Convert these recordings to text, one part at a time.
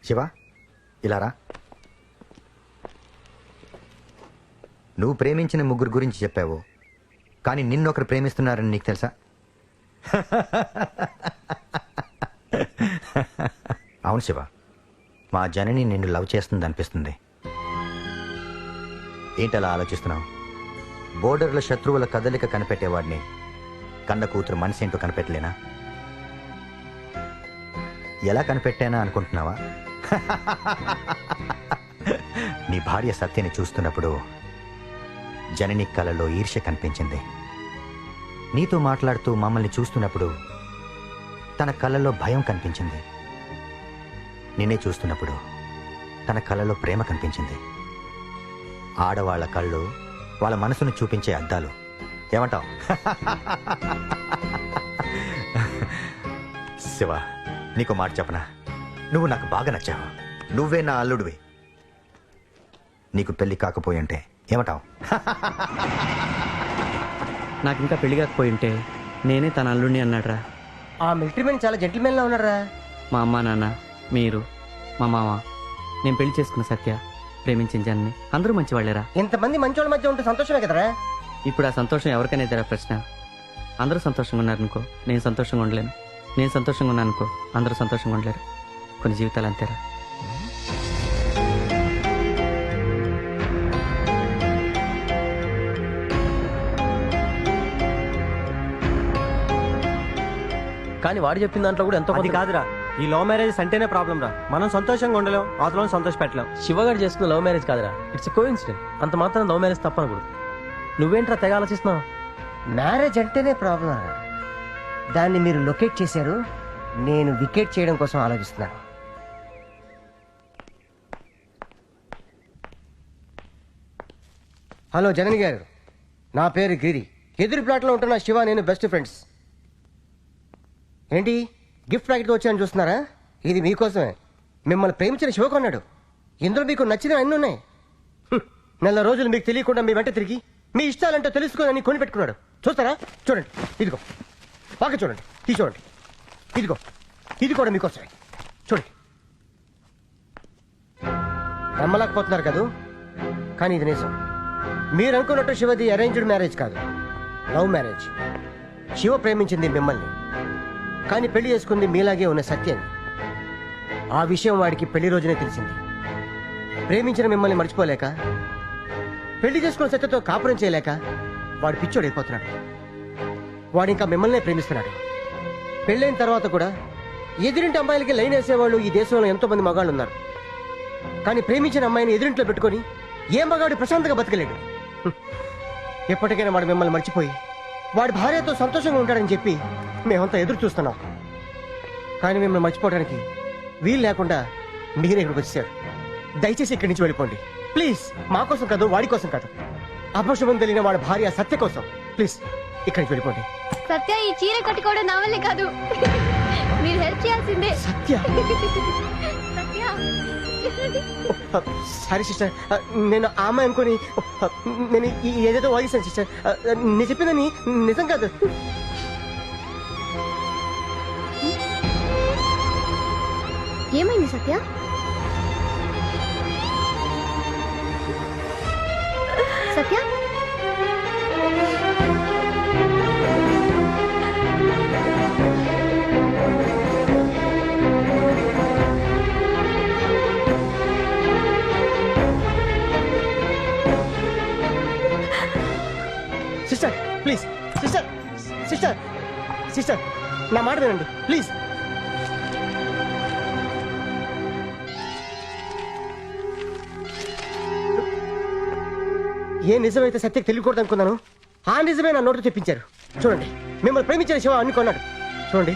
శివ, ఇలా రా. నువ్వు ప్రేమించిన ముగ్గురు గురించి చెప్పావు, కానీ నిన్నొకరు ప్రేమిస్తున్నారని నీకు తెలుసా? అవును శివ, మా జనని నిన్ను లవ్ చేస్తుంది అనిపిస్తుంది. ఏంటలా ఆలోచిస్తున్నావు? బోర్డర్ల శత్రువుల కదలిక కనిపెట్టేవాడిని కన్న కూతురు మనసు ఏంటో కనిపెట్టలేనా? ఎలా కనిపెట్టానా అనుకుంటున్నావా? నీ భార్య సత్యని చూస్తున్నప్పుడు జనని కలలో ఈర్ష్య కనిపించింది. నీతో మాట్లాడుతూ మమ్మల్ని చూస్తున్నప్పుడు తన కళ్ళలో భయం కనిపించింది. నిన్నే చూస్తున్నప్పుడు తన కళ్ళలో ప్రేమ కనిపించింది. ఆడవాళ్ల కళ్ళు వాళ్ళ మనసును చూపించే అద్దాలు. ఏమంటావు? శివ, నీకు మాట చెప్పనా? నువ్వు నాకు బాగా నచ్చావు. నువ్వే నా అల్లుడివి. నీకు పెళ్లి కాకపోయి ఉంటే ఏమంటావు? నాకు ఇంకా పెళ్లి కాకపోయి ఉంటే నేనే తన అల్లుడిని అన్నాడ్రా. ఆ మిలిటరీ మ్యాన్ చాలా జెంటిల్మెన్ లా ఉన్నారా. మా అమ్మ నాన్న, మీరు, మా మామ, నేను పెళ్లి చేసుకున్న సత్య, ప్రేమించిన జనని అందరూ మంచివాళ్ళేరా. ఇంతమంది మంచోళ్ళ మధ్య ఉంటే సంతోషమే కదరా. ఇప్పుడు ఆ సంతోషం ఎవరికైనా ప్రశ్న. అందరూ సంతోషంగా ఉన్నారనుకో నేను సంతోషంగా ఉండలేను. నేను సంతోషంగా ఉన్నానుకో అందరూ సంతోషంగా ఉండలేరు. కొన్ని జీవితాలు అంతేరా. కానీ వాడు చెప్పిన దాంట్లో కూడా ఎంతో అది కాదురా, ఈ లవ్ మ్యారేజ్ అంటేనే ప్రాబ్లం రా. మనం సంతోషంగా ఉండలేం, అవతల సంతోష పెట్టలేం. శివగాడు చేసుకున్న లవ్ మ్యారేజ్ కాదురా, ఇట్స్ కో ఇన్సిడెంట్. అంత మాత్రం లవ్ మ్యారేజ్ తప్పనకూడదు. నువ్వేంట్రా తెగ ఆలోచిస్తున్నావు? మ్యారేజ్ అంటేనే ప్రాబ్లం. దాన్ని మీరు లొకేట్ చేశారు, నేను వికెట్ చేయడం కోసం ఆలోచిస్తున్నాను. హలో జనని గారు, నా పేరు గిరి. ఎదురు ప్లాట్లో ఉంటున్న శివ నేను బెస్ట్ ఫ్రెండ్స్. ఏంటి గిఫ్ట్ ప్యాకెట్తో వచ్చాయని చూస్తున్నారా? ఇది మీకోసమే. మిమ్మల్ని ప్రేమించిన శివ కొన్నాడు. ఇందులో మీకు నచ్చిన అన్నీ ఉన్నాయి. నెల రోజులు మీకు తెలియకుండా మీ వెంట తిరిగి మీ ఇష్టాలంటో తెలుసుకోని కొని పెట్టుకున్నాడు. చూస్తారా? చూడండి, ఇదిగో బాగా చూడండి, ఇది చూడండి, ఇదిగో ఇది కూడా మీకోసమే. చూడండి. నమ్మలేకపోతున్నారు కదా, కానీ ఇది నిజం. మీరు అనుకున్నట్టు శివది అరేంజ్డ్ మ్యారేజ్ కాదు, లవ్ మ్యారేజ్. శివ ప్రేమించింది మిమ్మల్ని, కానీ పెళ్లి చేసుకుంది మీలాగే ఉన్న సత్యాన్ని. ఆ విషయం వాడికి పెళ్లి రోజునే తెలిసింది. ప్రేమించిన మిమ్మల్ని మర్చిపోలేక, పెళ్లి చేసుకున్న సత్యతో కాపురం చేయలేక వాడు పిచ్చోడైపోతున్నాడు. వాడు ఇంకా మిమ్మల్నే ప్రేమిస్తున్నాడు. పెళ్ళైన తర్వాత కూడా ఎదురింటి అమ్మాయిలకి లైన్ వేసేవాళ్ళు ఈ దేశంలో ఎంతో మంది మగాళ్ళు ఉన్నారు. కానీ ప్రేమించిన అమ్మాయిని ఎదురింట్లో పెట్టుకొని ఏ మగాడు ప్రశాంతంగా బతకలేడు. ఎప్పటికైనా వాడు మిమ్మల్ని మర్చిపోయి వాడి భార్యతో సంతోషంగా ఉంటాడని చెప్పి మేమంతా ఎదురు చూస్తున్నాం. కానీ మిమ్మల్ని మర్చిపోవడానికి వీలు లేకుండా మీరే ఇక్కడికి వచ్చేసారు. దయచేసి ఇక్కడి నుంచి వెళ్ళిపోండి ప్లీజ్. మా కోసం కాదు, వాడి కోసం కాదు, అపశుభం తెలియని వాడి భార్య సత్య కోసం. ప్లీజ్ ఇక్కడి నుంచి వెళ్ళిపోండి. సత్య, ఈ చీర కట్టుకోవడం నా వల్లే కాదు, మీరు హెల్ప్ చేయాల్సిందే. సత్య, సత్య, సారీ సిస్టర్, నేను ఆమె అనుకుని నేను ఏదేదో వాగిస్తాను సిస్టర్. నేను చెప్పిందని నిజం కాదు. ఏమైంది Satya? Satya, sister please, sister sister sister నా మాట వినండి ప్లీజ్. ఏ నిజమైతే సత్యకి తెలియకూడదు అనుకున్నాను, ఆ నిజమే నా నోటు తెప్పించారు. చూడండి, మిమ్మల్ని ప్రేమించిన శివ అన్ని కొన్నాడు. చూడండి,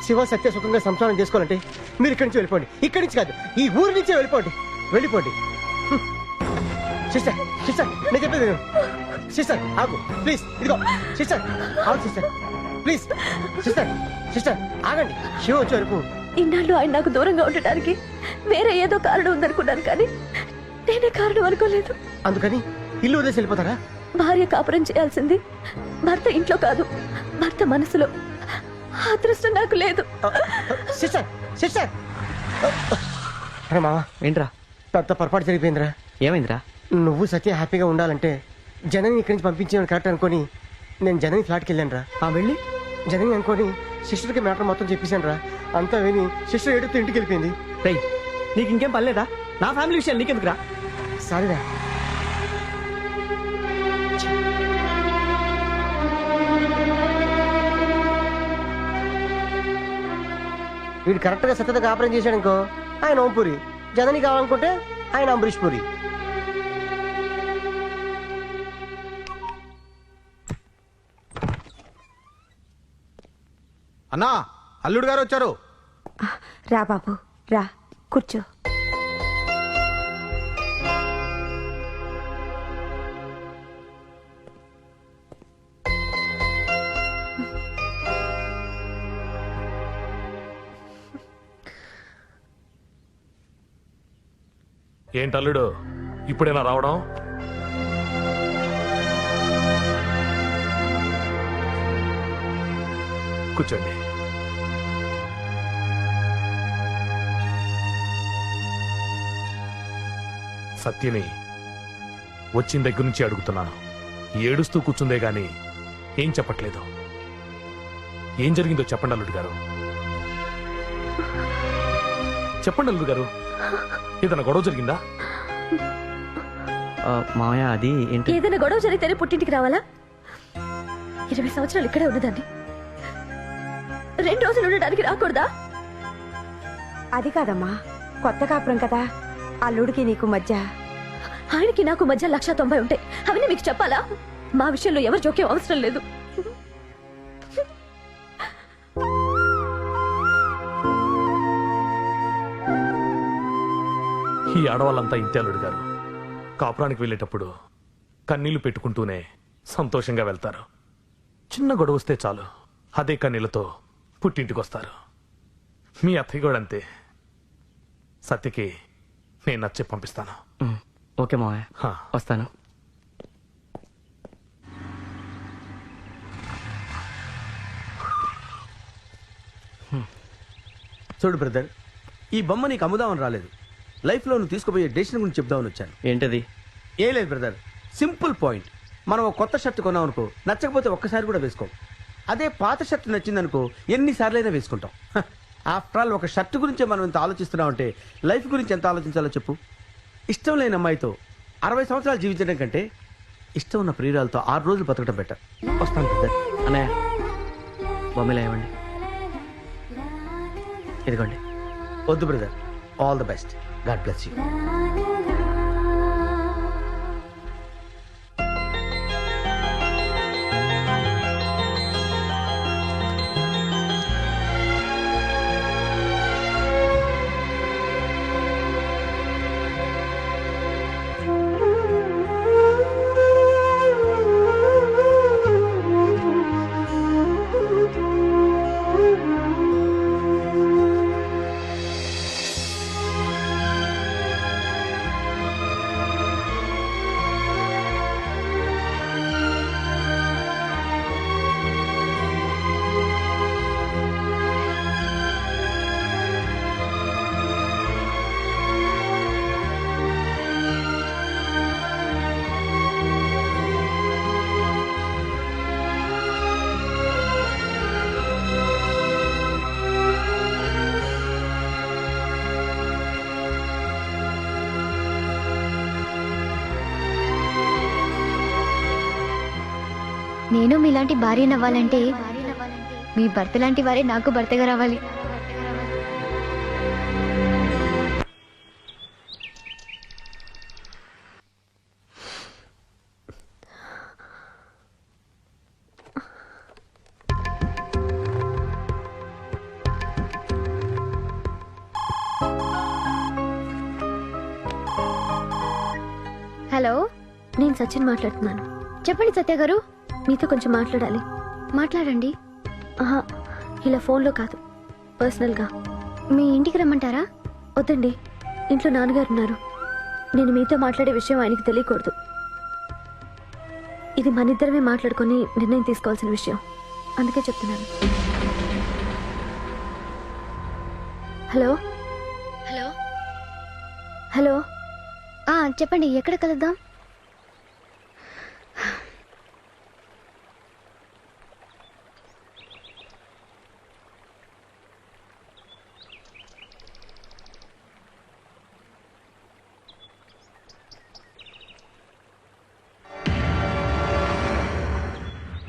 శివ సత్య సుఖంగా సంసారం చేసుకోవాలంటే మీరు ఇక్కడి నుంచి వెళ్ళిపోండి. ఇక్కడి నుంచి కాదు, ఈ ఊరి నుంచే వెళ్ళిపోండి. వెళ్ళిపోండి. సిస్టర్ సిస్టర్ నేను చెప్పేది సిస్టర్ ఆగు ప్లీజ్. ఇదిగో సిస్టర్ ఆగు సిస్టర్ ప్లీజ్. సిస్టర్ సిస్టర్ ఆగండి. శివ వచ్చే వరకు ఇన్నాళ్ళు ఆయన నాకు దూరంగా ఉండటానికి వేరే ఏదో కారణం ఉందనుకున్నాను, కానీ నేనే కారణం అనుకోలేదు. అందుకని ఇల్లు వదిలేసి వెళ్ళిపోతారా? భార్య కాపురం చేయాల్సింది భర్త ఇంట్లో కాదు, భర్త మనసులో. అదృష్టం నాకు లేదు. సిస్టర్ సిస్టర్ అరే మావా ఏంట్రా పెద్ద పొరపాటు జరిగిపోయిందిరా. ఏమైందిరా? నువ్వు సత్య హ్యాపీగా ఉండాలంటే జనని ఇక్కడి నుంచి పంపించేయడం కరెక్ట్ అనుకొని నేను జనని ఫ్లాట్కి వెళ్ళాను రా. వెళ్ళి జనని అనుకొని సిస్టర్కి మ్యాటర్ మొత్తం చెప్పేశాను రా. అంతా విని సిస్టర్ ఏడుతూ ఇంటికి వెళ్ళిపోయింది. రేయ్ నీకు ఇంకేం పర్లేదా? నా ఫ్యామిలీ విషయాలు నీకెందుకురా? సారీరా. వీడు కరెక్ట్గా సత్యతకు ఆపరేట్ చేశాడు అనుకో ఆయన ఓంపూరి, జనని కావాలనుకుంటే ఆయన అంబరీష్ పూరి. అన్నా అల్లుడు గారు వచ్చారు. రా బాబు రా, కూర్చో. ఏంటి అల్లుడు ఇప్పుడేనా రావడం? కూర్చోండి. సత్యని వచ్చిన దగ్గర నుంచి అడుగుతున్నాను. ఏడుస్తూ కూర్చుందే గాని ఏం చెప్పట్లేదు. ఏం జరిగిందో చెప్పండి అల్లుడు గారు. చెప్పండి అల్లుడు గారు, ఏదైనా గొడవ జరిగిందా? మామయ్య అది ఏంటి? ఏదైనా గొడవ జరిగితేనే పుట్టింటికి రావాలా? 20 సంవత్సరాలు ఇక్కడే ఉన్నదాన్ని 2 రోజులు ఉండడానికి రాకూడదా? అది కాదమ్మా, కొత్త కాపురం కదా, అల్లుడికి నీకు మధ్య. ఆయనకి నాకు మధ్య 190 ఉంటాయి. అవన్నీ మీకు చెప్పాలా? మా విషయంలో ఎవరు జోక్యం అవసరం లేదు. ఈ ఆడవాళ్ళంతా ఇంతే అల్లుడు గారు. కాపురానికి వెళ్ళేటప్పుడు కన్నీళ్లు పెట్టుకుంటూనే సంతోషంగా వెళ్తారు. చిన్న గొడవ వస్తే చాలు అదే కన్నీళ్లతో పుట్టింటికి వస్తారు. మీ అత్తయ్య కూడా అంతే. సత్యకి నేను నచ్చి పంపిస్తాను. ఓకే మామయ్య, వస్తాను. చూడు బ్రదర్, ఈ బొమ్మ నీకు అమ్ముదామని రాలేదు. లైఫ్లో నువ్వు తీసుకుపోయే డెసిషన్ గురించి చెప్దామని వచ్చాను. ఏంటది? ఏం లేదు బ్రదర్, సింపుల్ పాయింట్. మనం ఒక కొత్త షర్ట్ కొన్నాం అనుకో, నచ్చకపోతే ఒక్కసారి కూడా వేసుకోం. అదే పాత షర్ట్ నచ్చిందనుకో ఎన్నిసార్లైనా వేసుకుంటాం. ఆఫ్టర్ ఆల్ ఒక షర్ట్ గురించి మనం ఇంత ఆలోచిస్తున్నామంటే లైఫ్ గురించి ఎంత ఆలోచించాలో చెప్పు. ఇష్టం లేని అమ్మాయితో 60 సంవత్సరాలు జీవించడం కంటే ఇష్టం ఉన్న ప్రియురాలతో 6 రోజులు బతకడం బెటర్. వస్తాను బ్రదర్. అన్నయ్య బొమ్మలా ఇవ్వండి. ఇదిగోండి. వద్దు brother, all the best. God bless you. నేను మీలాంటి భార్య అవ్వాలంటే మీ భర్త లాంటి వారే నాకు భర్తగా రావాలి. హలో, నేను సచిన్ మాట్లాడుతున్నాను. చెప్పండి సత్య గారు. మీతో కొంచెం మాట్లాడాలి. మాట్లాడండి. ఆహా, ఇలా ఫోన్లో కాదు, పర్సనల్గా. మీ ఇంటికి రమ్మంటారా? వద్దండి, ఇంట్లో నాన్నగారు ఉన్నారు. నేను మీతో మాట్లాడే విషయం ఆయనకి తెలియకూడదు. ఇది మన ఇద్దరమే మాట్లాడుకొని నిర్ణయం తీసుకోవాల్సిన విషయం, అందుకే చెప్తున్నాను. Hello hello, hello. చెప్పండి, ఎక్కడ కలుద్దాం?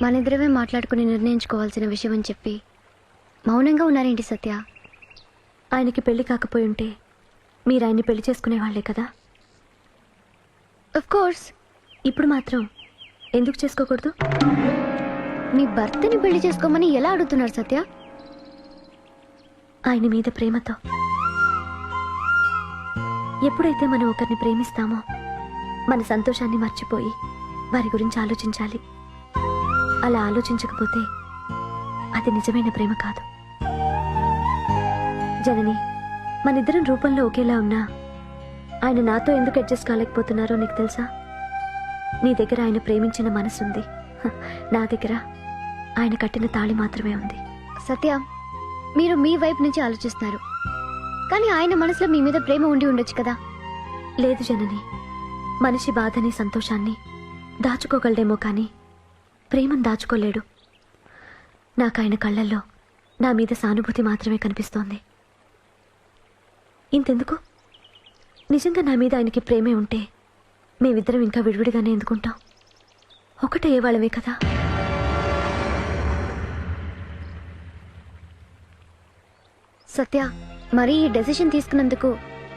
మనిద్దరమే మాట్లాడుకుని నిర్ణయించుకోవాల్సిన విషయం అని చెప్పి మౌనంగా ఉన్నారేంటి సత్య? ఆయనకి పెళ్లి కాకపోయి ఉంటే మీరు ఆయన్ని పెళ్లి చేసుకునేవాళ్లే కదా. Of course. ఇప్పుడు మాత్రం ఎందుకు చేసుకోకూడదు? నీ భర్తని పెళ్లి చేసుకోమని ఎలా అడుగుతున్నారు సత్య? ఆయన మీద ప్రేమతో. ఎప్పుడైతే మనం ఒకరిని ప్రేమిస్తామో మన సంతోషాన్ని మర్చిపోయి వారి గురించి ఆలోచించాలి. అలా ఆలోచించకపోతే అది నిజమైన ప్రేమ కాదు. జనని, మనిద్దరం రూపంలో ఒకేలా ఉన్నా ఆయన నాతో ఎందుకు అడ్జస్ట్ కాలేకపోతున్నారో నీకు తెలుసా? నీ దగ్గర ఆయన ప్రేమించిన మనసుంది, నా దగ్గర ఆయన కట్టిన తాళి మాత్రమే ఉంది. సత్య, మీరు మీ వైపు నుంచి ఆలోచిస్తున్నారు, కానీ ఆయన మనసులో మీ మీద ప్రేమ ఉండి ఉండొచ్చు కదా. లేదు జనని, మనిషి బాధని సంతోషాన్ని దాచుకోగలడేమో కానీ ప్రేమను దాచుకోలేడు. నాకు ఆయన కళ్ళల్లో నా మీద సానుభూతి మాత్రమే కనిపిస్తోంది. ఇంతెందుకు, నిజంగా నా మీద ఆయనకి ప్రేమే ఉంటే మేమిద్దరం ఇంకా విడివిడిగానే ఎందుకుంటాం? ఒకటే వాళ్ళమే కదా. సత్య, మరి ఈ డెసిషన్ తీసుకున్నందుకు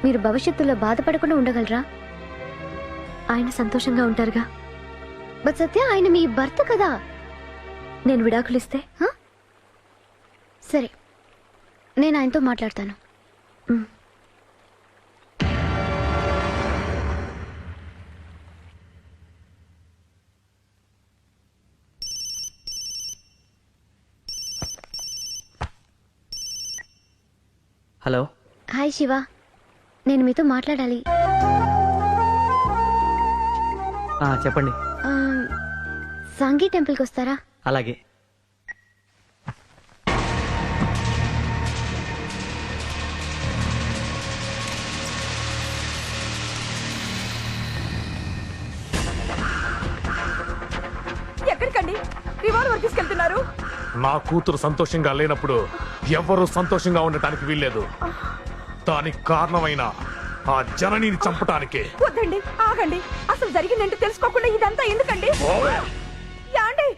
మీరు భవిష్యత్తులో బాధపడకుండా ఉండగలరా? ఆయన సంతోషంగా ఉంటారుగా. బట్ సత్య, ఆయన మీ భర్త కదా. నేను విడాకులిస్తే సరే, నేను ఆయనతో మాట్లాడతాను. హలో. హాయ్ శివ, నేను మీతో మాట్లాడాలి. చెప్పండి. సాంఘీ టెంపుల్కి వస్తారా? అలాగే. ఎక్కడికండి రివాల్వర్ తీసుకెళ్తున్నారు? నా కూతురు సంతోషంగా లేనప్పుడు ఎవరు సంతోషంగా ఉండటానికి వీల్లేదు. దానికి కారణమైన ఆ జననిని చంపటానికే. వద్దండి, ఆగండి. అసలు జరిగిందంటే తెలుసుకోకుండా ఇదంతా ఎందుకండి? యాండి,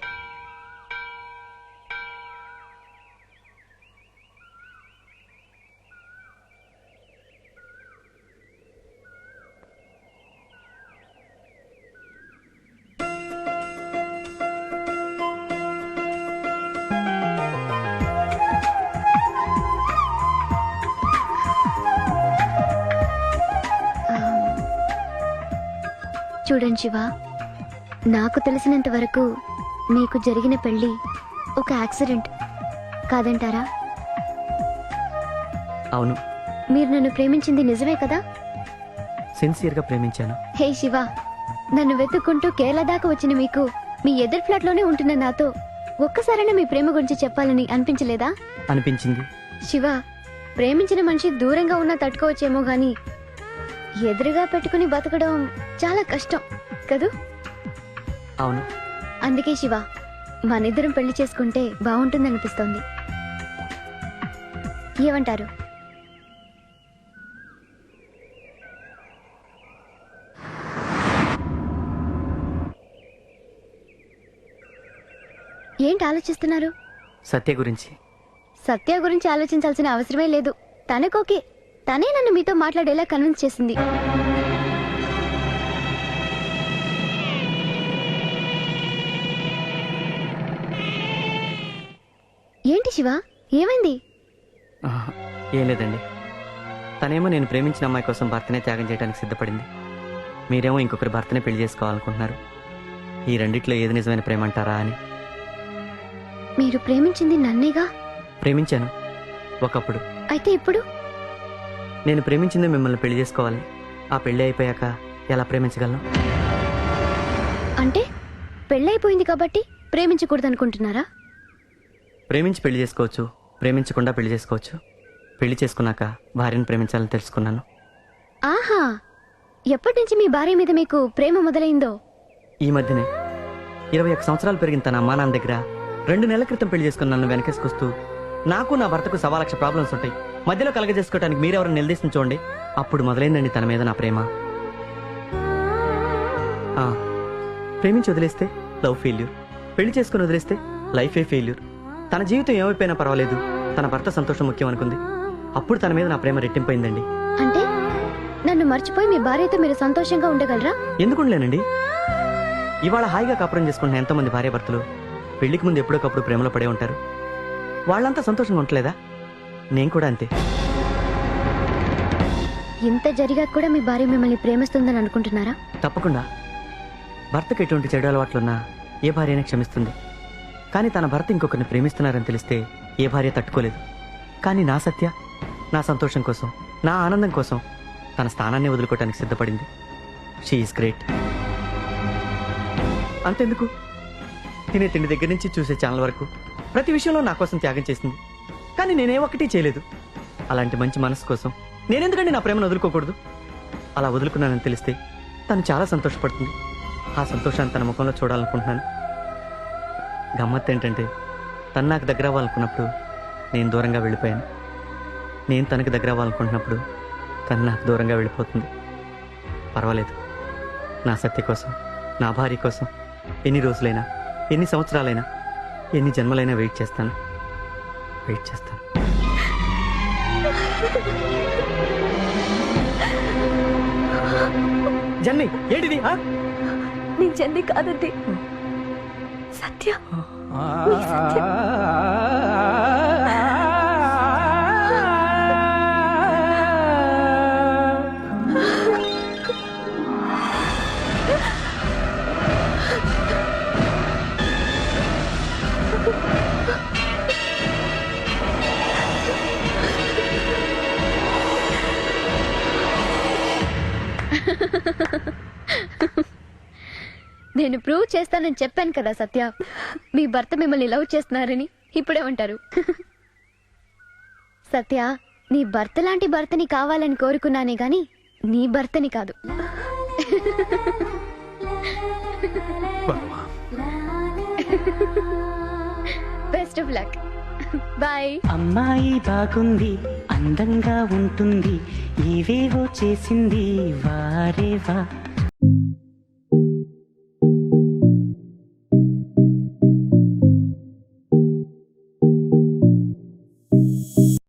చూడండి శివ, నాకు తెలిసినంత వరకు మీకు జరిగిన పెళ్లి ఒక యాక్సిడెంట్ కాదంటారా? అవును. మీరు నన్ను ప్రేమించింది నిజమే కదా? సిన్సియర్గా ప్రేమించాను. హే శివ, నన్ను వెతుక్కుంటూ కేరళ దాకా వచ్చిన మీకు మీ ఎదురు ఫ్లాట్ లోనే ఉంటున్న నాతో ఒక్కసారైనా మీ ప్రేమ గురించి చెప్పాలని అనిపించలేదా? అనిపించింది. శివ, ప్రేమించిన మనిషి దూరంగా ఉన్నా తట్టుకోవచ్చేమో గాని ఎదురుగా పెట్టుకుని బతకడం చాలా కష్టం కదూ? అవును. అందుకే శివ, మనిద్దరం పెళ్లి చేసుకుంటే బాగుంటుందనిపిస్తోంది. ఏమంటారు? ఏంటి ఆలోచిస్తున్నారు? సత్య గురించి. సత్య గురించి ఆలోచించాల్సిన అవసరమే లేదు. తనకోకే, తనే నన్ను మీతో మాట్లాడేలా కన్విన్స్ చేసింది. ఏంటి శివ, ఏమైంది? ఏం లేదండి. తనేమో నేను ప్రేమించిన అమ్మాయి కోసం భర్తనే త్యాగం చేయడానికి సిద్ధపడింది. మీరేమో ఇంకొకరి భర్తనే పెళ్లి చేసుకోవాలనుకుంటున్నారు. ఈ రెండిట్లో ఏది నిజమైన ప్రేమ అంటారా అని. మీరు ప్రేమించింది నన్నేగా? ప్రేమించాను ఒకప్పుడు. అయితే ఇప్పుడు? నేను ప్రేమించింది మిమ్మల్ని పెళ్లి చేసుకోవాలి. ఆ పెళ్లి అయిపోయాక ఎలా ప్రేమించగలను? అంటే పెళ్ళైపోయింది కాబట్టి ప్రేమించకూడదు అనుకుంటున్నారా? ప్రేమించి పెళ్లి చేసుకోవచ్చు, ప్రేమించకుండా పెళ్లి చేసుకోవచ్చు. పెళ్లి చేసుకున్నాక భార్యను ప్రేమించాలని తెలుసుకున్నాను. ఆహా, ఎప్పటి నుంచి మీ భార్య మీద మీకు ప్రేమ మొదలైందో? ఈ మధ్యనే 21 సంవత్సరాలు పెరిగిన తన అమ్మా నాన్న దగ్గర 2 నెలల క్రితం పెళ్లి చేసుకుని నన్ను వెనకేసుకొస్తూ నాకు నా భర్తకు 1,00,000 ప్రాబ్లమ్స్ ఉంటాయి, మధ్యలో కలగజేసుకోవడానికి మీరెవరైనా నిలదీసిన చూడండి, అప్పుడు మొదలైందండి తన మీద నా ప్రేమ. ప్రేమించి వదిలేస్తే లవ్ ఫెయిల్యూర్, పెళ్లి చేసుకుని వదిలేస్తే లైఫే ఫెయిల్యూర్. తన జీవితం ఏమైపోయినా పర్వాలేదు, తన భర్త సంతోషం ముఖ్యం అనుకుంది. అప్పుడు తన మీద నా ప్రేమ రెట్టింపైందండి. అంటే నన్ను మర్చిపోయి మీ భార్యతో మీరు సంతోషంగా ఉండగలరా? ఎందుకుండలేనండి. ఇవాళ హాయిగా కాపురం చేసుకుంటున్న ఎంతో మంది భార్యాభర్తలు పెళ్లికి ముందు ఎప్పుడోకప్పుడు ప్రేమలో పడే ఉంటారు. వాళ్ళంతా సంతోషంగా ఉండలేదా? నేను కూడా అంతే. ఇంత జరిగా కూడా మీ భార్య మిమ్మల్ని ప్రేమిస్తుందని అనుకుంటున్నారా? తప్పకుండా. భర్తకు ఎటువంటి చెడు అలవాట్లున్నా ఏ భార్య అయినా క్షమిస్తుంది. కానీ తన భర్త ఇంకొకరిని ప్రేమిస్తున్నారని తెలిస్తే ఏ భార్య తట్టుకోలేదు. కానీ నా సత్య నా సంతోషం కోసం, నా ఆనందం కోసం తన స్థానాన్ని వదులుకోవడానికి సిద్ధపడింది. She is great. అంతెందుకు, తినే తిండి దగ్గర నుంచి చూసే ఛానల్ వరకు ప్రతి విషయంలో నా కోసం త్యాగం చేసింది. కానీ నేనే ఒక్కటి చేయలేదు. అలాంటి మంచి మనసు కోసం నేనెందుకంటే నా ప్రేమను వదులుకోకూడదు? అలా వదులుకున్నానని తెలిస్తే తను చాలా సంతోషపడుతుంది. ఆ సంతోషాన్ని తన ముఖంలో చూడాలనుకుంటున్నాను. గమ్మత్తు ఏంటంటే తను నాకు దగ్గర అవ్వాలనుకున్నప్పుడు నేను దూరంగా వెళ్ళిపోయాను. నేను తనకు దగ్గర అవ్వాలనుకుంటున్నప్పుడు తను నాకు దూరంగా వెళ్ళిపోతుంది. పర్వాలేదు, నా సత్య కోసం, నా భార్య కోసం ఎన్ని రోజులైనా, ఎన్ని సంవత్సరాలైనా, ఎన్ని జన్మలైనా వెయిట్ చేస్తాను. జన్ని ఏంటిది? నేను జన్ని కాదండి, సత్య. మీ సత్య. నేను ప్రూవ్ చేస్తానని చెప్పాను కదా సత్య. మీ భర్త మిమ్మల్ని లవ్ చేస్తున్నారని ఇప్పుడేమంటారు? సత్య, నీ భర్త లాంటి భర్తని కావాలని కోరుకున్నానే గాని నీ భర్తని కాదు. Best of luck. బాయ్. అమ్మాయి బాగుంది, అందంగా ఉంటుంది, ఏవేవో చేసింది, వారేవా